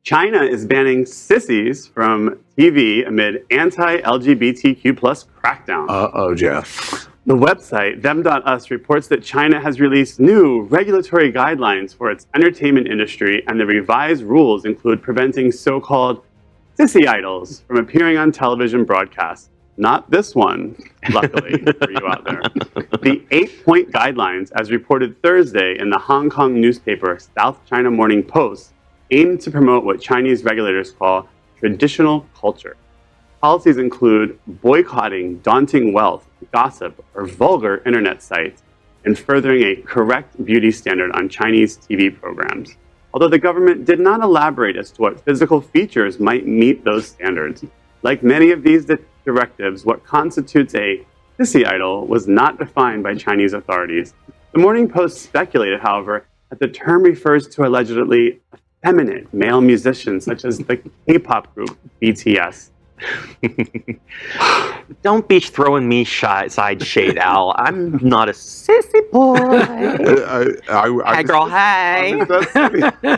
China is banning sissies from TV amid anti-LGBTQ plus crackdown. Uh-oh, Jeff. The website, them.us, reports that China has released new regulatory guidelines for its entertainment industry, and the revised rules include preventing so-called sissy idols from appearing on television broadcasts. Not this one, luckily, for you out there. The 8-point guidelines, as reported Thursday in the Hong Kong newspaper South China Morning Post, aim to promote what Chinese regulators call traditional culture. Policies include boycotting daunting wealth, gossip, or vulgar internet sites, and furthering a correct beauty standard on Chinese TV programs. Although the government did not elaborate as to what physical features might meet those standards. Like many of these directives, what constitutes a sissy idol was not defined by Chinese authorities. The Morning Post speculated, however, that the term refers to allegedly effeminate male musicians such as the K-pop group BTS. Don't be throwing me side shade, Al. I'm not a sissy boy. Hey, girl, hey.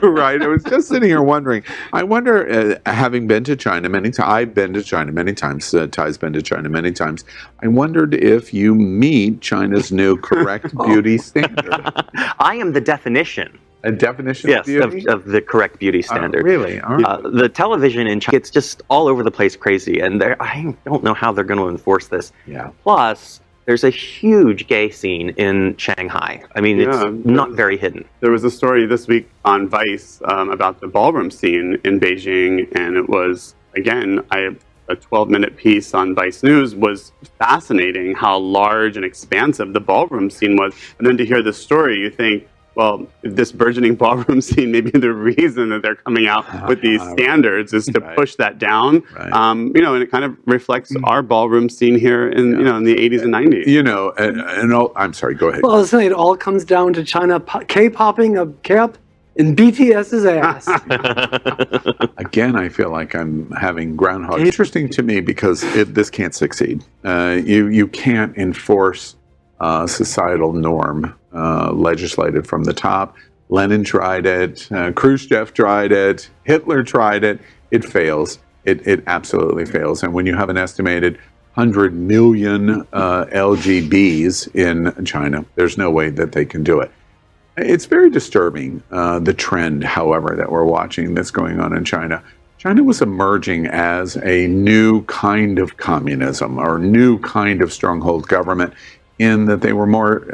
Right. I was just sitting here wondering. I wonder, having been to China many times, I've been to China many times, Ty's been to China many times, I wondered if you meet China's new correct beauty standard. I am the definition. A definition yes, of beauty? Of the correct beauty standard. Really? The television in China, it's just all over the place crazy, and I don't know how they're going to enforce this. Yeah. Plus, there's a huge gay scene in Shanghai. I mean, it's not very hidden. There was a story this week on Vice about the ballroom scene in Beijing, and it was, again, a 12-minute piece on Vice News was fascinating how large and expansive the ballroom scene was. And then to hear this story, you think, well, this burgeoning ballroom scene, maybe the reason that they're coming out with these standards is to push that down. Right. And it kind of reflects our ballroom scene here in, in the 80s and 90s. I'm sorry, go ahead. Well, I was saying it all comes down to China K-popping a cap in BTS's ass. Again, I feel like I'm having groundhog. Interesting to me because this can't succeed. You can't enforce societal norm legislated from the top. Lenin tried it, Khrushchev tried it, Hitler tried it. It fails. It absolutely fails. And when you have an estimated 100 million LGBs in China, there's no way that they can do it. It's very disturbing, the trend, however, that we're watching that's going on in China. China was emerging as a new kind of communism or new kind of stronghold government, in that they were more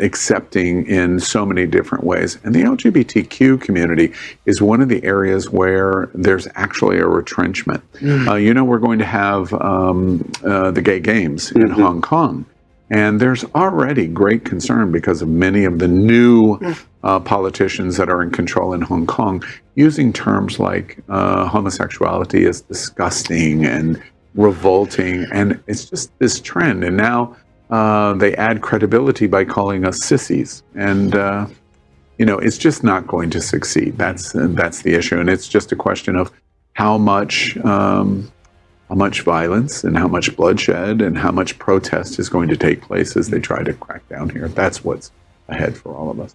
accepting in so many different ways. And the LGBTQ community is one of the areas where there's actually a retrenchment. We're going to have the gay games in Hong Kong. And there's already great concern because of many of the new politicians that are in control in Hong Kong using terms like homosexuality is disgusting and revolting. And it's just this trend. And now they add credibility by calling us sissies, and it's just not going to succeed. That's the issue, and it's just a question of how much violence and how much bloodshed and how much protest is going to take place as they try to crack down here. That's what's ahead for all of us.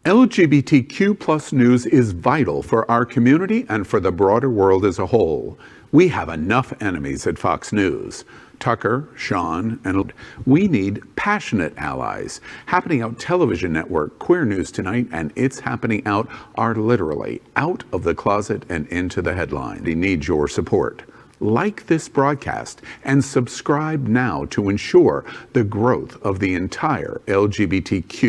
LGBTQ plus news is vital for our community and for the broader world as a whole. We have enough enemies at Fox News. Tucker, Sean, and we need passionate allies. Happening Out Television Network, Queer News Tonight, and It's Happening Out are literally out of the closet and into the headline. They need your support. Like this broadcast and subscribe now to ensure the growth of the entire LGBTQ